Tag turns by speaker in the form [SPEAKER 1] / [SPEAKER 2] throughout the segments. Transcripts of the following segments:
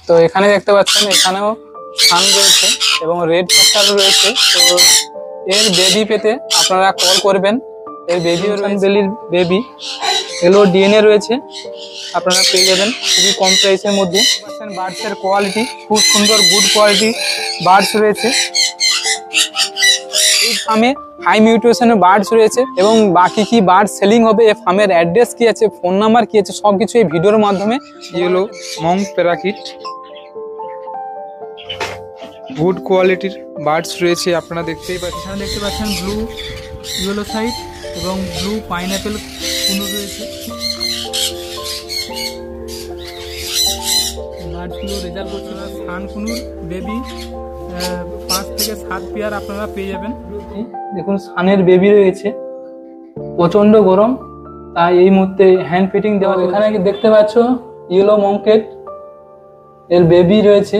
[SPEAKER 1] তো এখানে দেখতে পাচ্ছেন এখানেও সান রয়েছে এবং রেড ফ্যাক্টর রয়েছে। তো এর বেবি পেতে আপনারা কল করবেন। এর বেবিও রয়েছে, বেলির বেবি এলো ডিএনএ রয়েছে, আপনারা পেয়ে যাবেন খুবই কম প্রাইসের মধ্যে। বার্ডসের কোয়ালিটি খুব সুন্দর, গুড কোয়ালিটি বার্ডস রয়েছে। এই ফার্মে হাই মিউটেশনের বার্ডস রয়েছে এবং বাকি কি বার্ড সেলিং হবে, এই ফার্মের অ্যাড্রেস কি আছে, ফোন নাম্বার কি আছে, সব কিছু এই ভিডিওর মাধ্যমে।
[SPEAKER 2] ইয়েলো মং প্যারাকিট গুড কোয়ালিটির বার্ডস রয়েছে, আপনারা দেখতেই পাচ্ছেন।
[SPEAKER 1] এখানে দেখতে পাচ্ছেন ব্লু ইয়েলো সাইড এবং ব্লু পাইনঅ্যাপেল কুনু রয়েছে। বার্ডগুলো রেজাল্ট করছে না। সান কুনুর বেবি 5 থেকে 7 পেয়ার আপনারা পেয়ে যাবেন। দেখুন সানের বেবি রয়েছে, প্রচন্ড গরম, তাই এই মুহূর্তে হ্যান্ড ফিটিং দেওয়া। এখানে দেখতে পাচ্ছ ইয়েলো মঙ্কেট এর বেবি রয়েছে।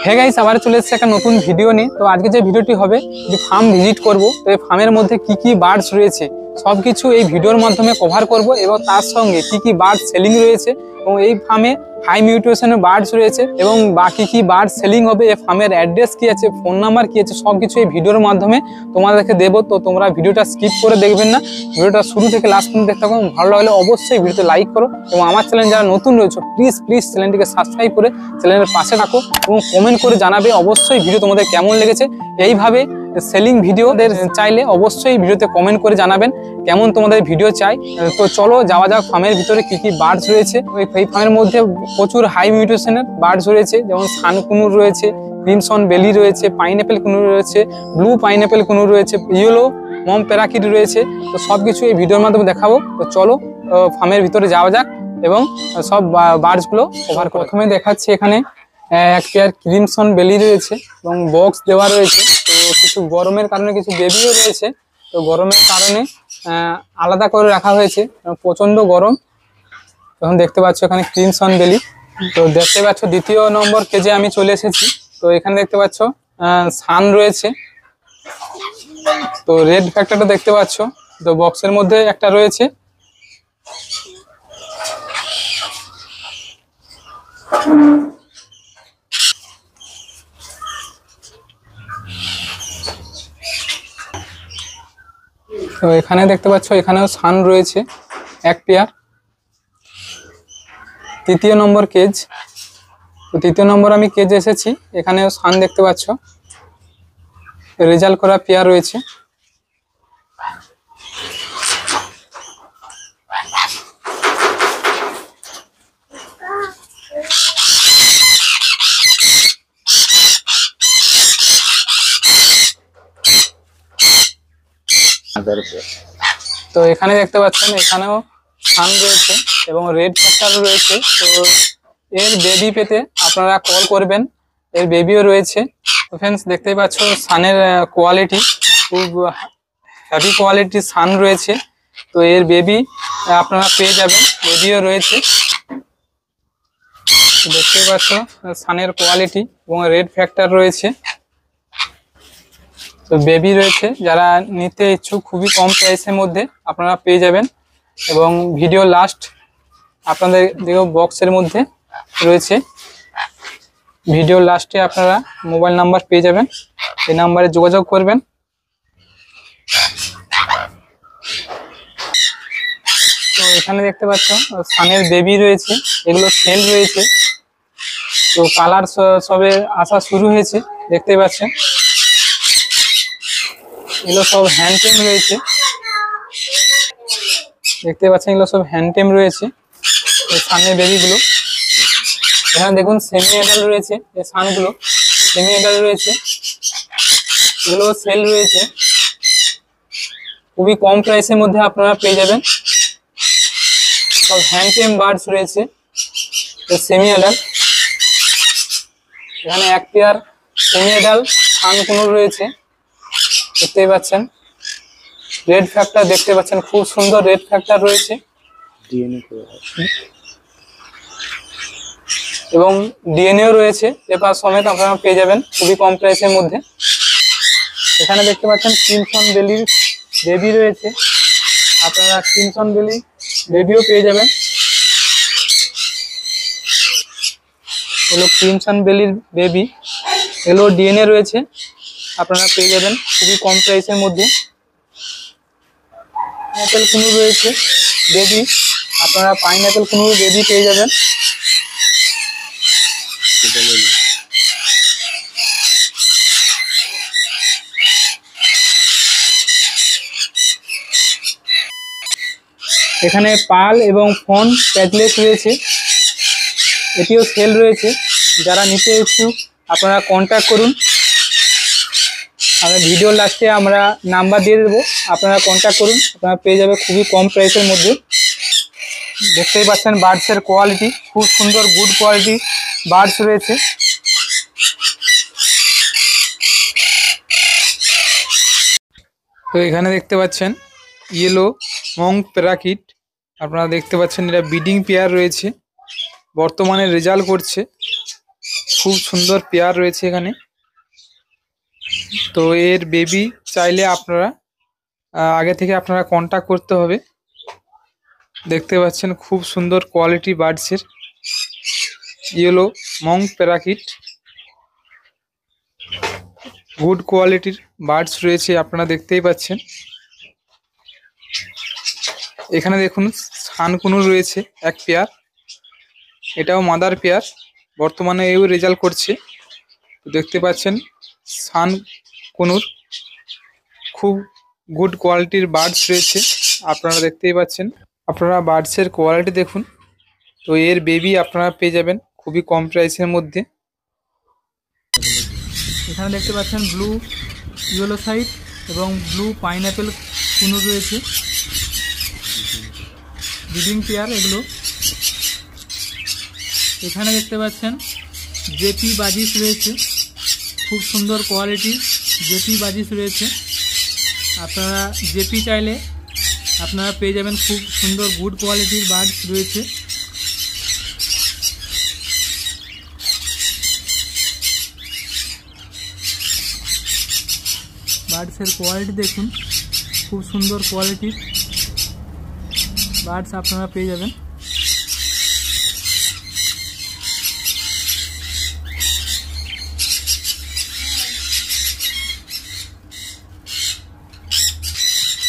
[SPEAKER 1] হে গাইস, আবার চলে এসেছে একটা নতুন ভিডিও নিয়ে। তো আজকে যে ভিডিওটি হবে, যে ফার্ম ভিজিট করব, তো এই ফার্মের মধ্যে কি কি বার্ডস রয়েছে সবকিছু এই ভিডিওর মাধ্যমে কভার করব এবং তার সঙ্গে কি কি বার্ড সেলিং রয়েছে এবং এই ফার্মে হাই মিউটেশনের বার্ডস রয়েছে এবং বাকি কি বার্ড সেলিং হবে, এই ফার্মের অ্যাড্রেস কি আছে, ফোন নাম্বার কি আছে, সবকিছু এই ভিডিওর মাধ্যমে তোমাদেরকে দেবো। তো তোমরা ভিডিওটা স্কিপ করে দেখবেন না, ভিডিওটা শুরু থেকে লাস্ট পর্যন্ত দেখতে থাকো। ভালো লাগলে অবশ্যই ভিডিওতে লাইক করো এবং আমার চ্যানেল যারা নতুন রয়েছে প্লিজ চ্যানেলটিকে সাবস্ক্রাইব করে চ্যানেলের পাশে রাখো এবং কমেন্ট করে জানাবে অবশ্যই ভিডিও তোমাদের কেমন লেগেছে। এইভাবে সেলিং ভিডিওদের চাইলে অবশ্যই ভিডিওতে কমেন্ট করে জানাবেন কেমন তোমাদের ভিডিও চাই। তো চলো যাওয়া যাক ফার্মের ভিতরে কি কি বার্ডস রয়েছে। এই ফার্মের মধ্যে প্রচুর হাই মিউটেশনের বার্ডস রয়েছে, যেমন সান কুনুর রয়েছে, ক্রিমসন বেলি রয়েছে, পাইনঅ্যাপেল কুনুর রয়েছে, ব্লু পাইনঅ্যাপেল কুনুর রয়েছে, ইয়েলো মম প্যারাকিট রয়েছে। তো সবকিছু এই ভিডিওর মাধ্যমে দেখাবো। তো চলো ফার্মের ভিতরে যাওয়া যাক এবং সব বার্ডসগুলো কভার। প্রথমে দেখাচ্ছি এখানে এক পেয়ার ক্রিমসন বেলি রয়েছে এবং বক্স দেওয়া রয়েছে। তো কিছু গরমের কারণে কিছু বেবিও রয়েছে, তো গরমের কারণে আলাদা করে রাখা হয়েছে, প্রচন্ড গরম। এখন দেখতে পাচ্ছ এখানে ক্রিমসন বেলি। তো দেখতে পাচ্ছ দ্বিতীয় নম্বর কেজে আমি চলে এসেছি। তো এখানে দেখতে পাচ্ছ সান রয়েছে, তো রেড ফ্যাক্টরটা দেখতে পাচ্ছ, তো বক্সের মধ্যে একটা রয়েছে। তো এখানে দেখতে পাচ্ছ এখানেও সান রয়েছে এক পেয়ার। তৃতীয় নম্বর কেজ, তো তৃতীয় নম্বর আমি কেজে এসেছি, এখানেও সান দেখতে পাচ্ছ, রেজাল্ট করা পেয়ার রয়েছে। তো এখানে দেখতে পাচ্ছেন এখানেও সান রয়েছে এবং রেড ফ্যাক্টর রয়েছে। তো এর বেবি পেতে আপনারা কল করবেন, এর বেবিও রয়েছে। তো ফ্রেন্ডস দেখতেই পাচ্ছ সানের কোয়ালিটি খুব হেভি কোয়ালিটির সান রয়েছে। তো এর বেবি আপনারা পেয়ে যাবেন, বেবিও রয়েছে। দেখতেই পাচ্ছ সানের কোয়ালিটি এবং রেড ফ্যাক্টর রয়েছে। তো বেবি রয়েছে, যারা নিতে ইচ্ছুক খুবই কম প্রাইসের মধ্যে আপনারা পেয়ে যাবেন। এবং ভিডিও লাস্ট আপনাদের দেখো বক্সের মধ্যে রয়েছে, ভিডিও লাস্টে আপনারা মোবাইল নাম্বার পেয়ে যাবেন, এই নাম্বারে যোগাযোগ করবেন। তো এখানে দেখতে পাচ্ছ সানের বেবি রয়েছে, এগুলো সেল রয়েছে। তো কালার সবে আসা শুরু হয়েছে, দেখতে পাচ্ছেন এগুলো সব হ্যান্ড টেম রয়েছে, দেখতে পাচ্ছেন এগুলো সব হ্যান্ড টেম রয়েছে এই সানের বেবিগুলো। এখানে দেখুন সেমি অ্যাডাল্ট রয়েছে, এই সানগুলো সেমি অ্যাডাল্ট রয়েছে, এগুলো সেল রয়েছে, খুবই কম প্রাইসের মধ্যে আপনারা পেয়ে যাবেন। সব হ্যান্ড টেম বার্ডস রয়েছে, সেমি অ্যাডাল্ট। এখানে এক পেয়ার সেমি অ্যাডাল্ট সান কুনুর রয়েছে, দেখতেই পাচ্ছেন। রেড ফ্যাক্টর দেখতে পাচ্ছেন, খুব সুন্দর রেড ফ্যাক্টর রয়েছে। এবং ডিএনএও রয়েছে, পেপার সমেত আপনারা পেয়ে যাবেন খুবই কম প্রাইসের মধ্যে। এখানে দেখতে পাচ্ছেন ক্রিমসন বেলির বেবি রয়েছে, আপনারা ক্রিমসন বেলি বেবিও পেয়ে যাবেন। এগুলো ক্রিমসন বেলির বেবি, এগুলো ডিএনএ রয়েছে, আপনারা পেয়ে যাবেন খুবই কম প্রাইসের মধ্যে। পাইনঅ্যাপেল কুনুর রয়েছে বেবি, আপনারা পাইনঅ্যাপেল কুনুর বেবি পেয়ে যাবেন। এখানে পাল এবং ফোন প্যাডলেস রয়েছে, এটিও সেল রয়েছে, যারা নিতে ইচ্ছুক আপনারা কন্ট্যাক্ট করুন। আমরা ভিডিওর লাস্টে আমরা নাম্বার দিয়ে দেবো, আপনারা কন্ট্যাক্ট করুন, আপনারা পেয়ে যাবে খুবই কম প্রাইসের মধ্যে। দেখতেই পাচ্ছেন বার্ডসের কোয়ালিটি, খুব সুন্দর গুড কোয়ালিটি বার্ডস রয়েছে।
[SPEAKER 2] তো এখানে দেখতে পাচ্ছেন ইয়েলো মং প্যারাকিট, আপনারা দেখতে পাচ্ছেন এটা ব্রিডিং পেয়ার রয়েছে, বর্তমানে রেজাল্ট করছে, খুব সুন্দর পেয়ার রয়েছে এখানে। তো এর বেবি চাইলে আপনারা আগে থেকে আপনারা কন্ট্যাক্ট করতে হবে। দেখতে পাচ্ছেন খুব সুন্দর কোয়ালিটি বার্ডসের ইয়েলো মং প্যারাকিট, গুড কোয়ালিটির বার্ডস রয়েছে, আপনারা দেখতেই পাচ্ছেন। এখানে দেখুন সানকুনুর রয়েছে এক পেয়ার, এটাও মাদার পেয়ার, বর্তমানে এও রেজাল্ট করছে। দেখতে পাচ্ছেন সানকুনুর খুব গুড কোয়ালিটির বার্ডস রয়েছে, আপনারা দেখতেই পাচ্ছেন। আপনারা বার্ডসের কোয়ালিটি দেখুন। তো এর বেবি আপনারা পেয়ে যাবেন খুবই কম প্রাইসের মধ্যে।
[SPEAKER 1] এখানে দেখতে পাচ্ছেন ব্লু ইয়েলো সাইড এবং ব্লু পাইনঅ্যাপেল কুনুর রয়েছে, ব্রিডিং পেয়ার এগুলো। এখানে দেখতে পাচ্ছেন জেপি বাজিস রয়েছে, খুব সুন্দর কোয়ালিটি জেপি বাজিস রয়েছে, আপনারা জেপি চাইলে আপনারা পেয়ে যাবেন, খুব সুন্দর গুড কোয়ালিটির বার্ডস রয়েছে। বার্ডসের কোয়ালিটি দেখুন, খুব সুন্দর কোয়ালিটির বার্ডস আপনারা পেয়ে যাবেন।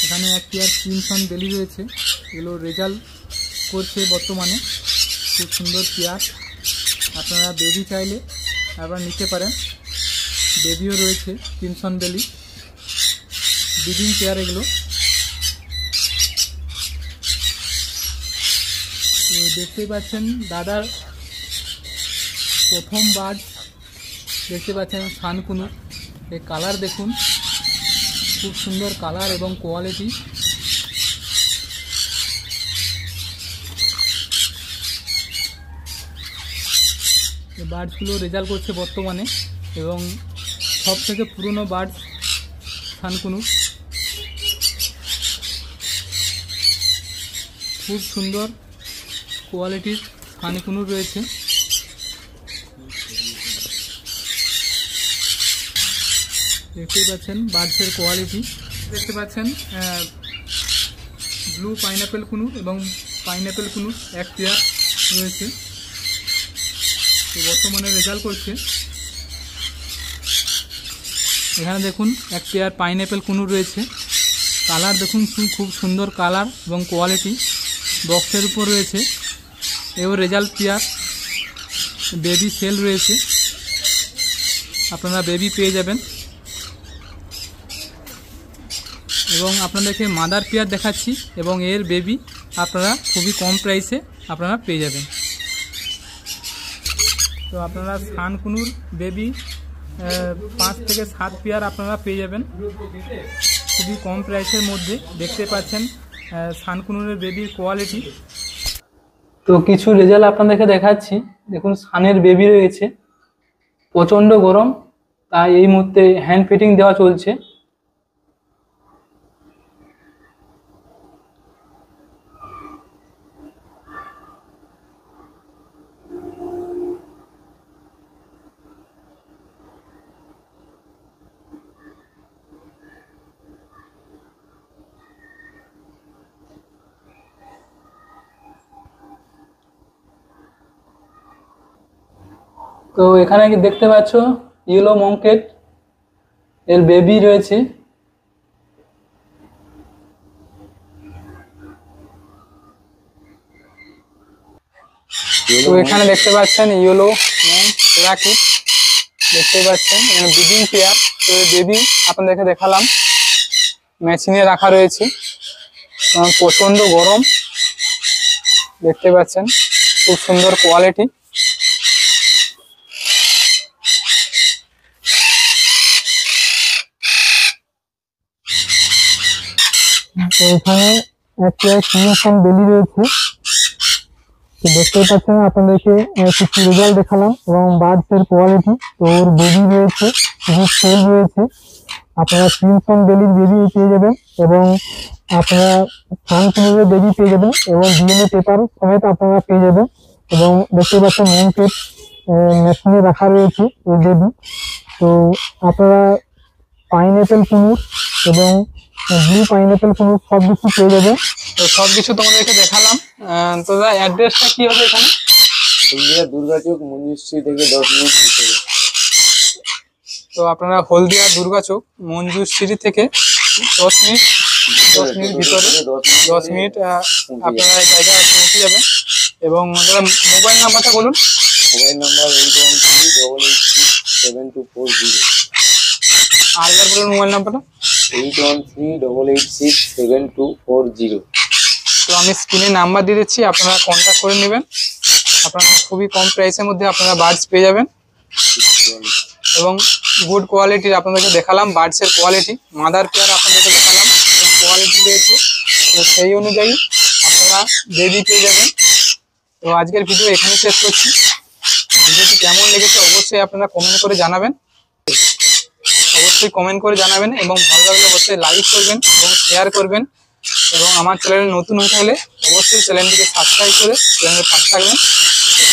[SPEAKER 1] এখানে এক পেয়ার ক্রিমসন বেলি রয়েছে, এগুলো রেজাল্ট করছে বর্তমানে, খুব সুন্দর পেয়ার, আপনারা বেবি চাইলে আবার নিতে পারেন। বেবিও রয়েছে ক্রিমসন বেলি, ব্রিডিং পেয়ার এগুলো। তো দেখতেই পাচ্ছেন দাদার প্রথম বার্ড, দেখতে পাচ্ছেন সানকুনু, এই কালার দেখুন, খুব সুন্দর কালার এবং কোয়ালিটি। এই বার্ডসগুলো রেজাল্ট করছে বর্তমানে, এবং সব থেকে পুরনো বার্ড সানকুনু, খুব সুন্দর কোয়ালিটির সানকুনু রয়েছে। দেখতেই পাচ্ছেন বার্ডসের কোয়ালিটি, দেখতে পাচ্ছেন ব্লু পাইনঅ্যাপেল কুনু এবং পাইনঅ্যাপেল কুনু এক পেয়ার রয়েছে, তো বর্তমানে রেজাল্ট করছে। এখানে দেখুন এক পেয়ার পাইনঅ্যাপেল কুনু রয়েছে, কালার দেখুন খুব সুন্দর কালার এবং কোয়ালিটি, বক্সের উপর রয়েছে, এও রেজাল্ট পেয়ার, বেবি সেল রয়েছে, আপনারা বেবি পেয়ে যাবেন। এবং আপনাদেরকে মাদার পেয়ার দেখাচ্ছি, এবং এর বেবি আপনারা খুবই কম প্রাইসে আপনারা পেয়ে যাবেন। তো আপনারা সানকুনুর বেবি 5 থেকে 7 পেয়ার আপনারা পেয়ে যাবেন খুবই কম প্রাইসের মধ্যে। দেখতে পাচ্ছেন সানকুনুরের বেবির কোয়ালিটি। তো কিছু রেজাল্ট আপনাদেরকে দেখাচ্ছি, দেখুন সানের বেবি রয়েছে, প্রচণ্ড গরম, তাই এই মুহূর্তে হ্যান্ড ফিটিং দেওয়া চলছে। তো এখানে কি দেখতে পাচ্ছ ইয়েলো মঙ্কেট এর বেবি রয়েছে। তো এখানে দেখতে পাচ্ছেন ইয়েলো প্যারাকিট, দেখতে পাচ্ছেন এখানে ব্রিডিং পেয়ার। তো বেবি আপনাদেরকে দেখালাম, মেশিনে রাখা রয়েছে, প্রচন্ড গরম, দেখতে পাচ্ছেন খুব সুন্দর কোয়ালিটি। তো এখানে একটা সিংহাসন বেলি রয়েছে, তো দেখতেই পাচ্ছেন আপনাদেরকে কিছু রেজাল্ট দেখালাম এবং বার্ডস এর কোয়ালিটি। তো ওর বেবি রয়েছে, কিছু সেল রয়েছে, আপনারা সিংহাসন বেলির বেবি পেয়ে যাবেন এবং আপনারা সানকুনুরের বেবি পেয়ে যাবেন এবং ডিএনএ পেপার সমেত আপনারা পেয়ে যাবেন। এবং দেখতে পাচ্ছেন মঙ্কেট মেশিনে রাখা রয়েছে এই বেবি। তো আপনারা পাইনঅ্যাপেল কুনুর এবং ব্লু পাইনঅ্যাপেল কুনুর সব কিছু পেয়ে যাবেন। তো সব কিছু তোমাদেরকে দেখালাম। তো অ্যাড্রেসটা কি হবে এখানে?
[SPEAKER 3] হলদিয়া দুর্গাচক মঞ্জুশ্রী থেকে 10 মিনিট ভিতরে।
[SPEAKER 1] তো আপনারা হলদিয়া দুর্গাচক মঞ্জুশ্রী থেকে 10 মিনিট ভিতরে 10 মিনিট আপনারা এই জায়গায় পৌঁছে যাবেন। এবং মোবাইল নাম্বারটা বলুন।
[SPEAKER 3] Mobile number 8138867240।
[SPEAKER 1] আর একবার বলুন মোবাইল নাম্বারটা।
[SPEAKER 3] 8138867240।
[SPEAKER 1] তো আমি স্ক্রিনে নাম্বার দিয়ে দিচ্ছি, আপনারা কন্ট্যাক্ট করে নেবেন। আপনারা খুবই কম প্রাইসের মধ্যে আপনারা বার্ডস পেয়ে যাবেন এবং গুড কোয়ালিটির আপনাদেরকে দেখালাম। বার্ডসের কোয়ালিটি, মাদার পেয়ার আপনাদেরকে দেখালাম এবং কোয়ালিটি রয়েছে, তো সেই অনুযায়ী আপনারা বেবি পেয়ে যাবেন। তো আজকের ভিডিও এখানে শেষ করছি। ভিডিওটি কেমন লেগেছে অবশ্যই আপনারা কমেন্ট করে জানাবেন, এবং ভালো লাগলে অবশ্যই লাইক করবেন এবং শেয়ার করবেন। এবং আমার চ্যানেলে নতুন হতে হলে অবশ্যই চ্যানেলটিকে সাবস্ক্রাইব করে চ্যানেলের পাশে থাকবেন।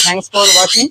[SPEAKER 1] Thanks for watching.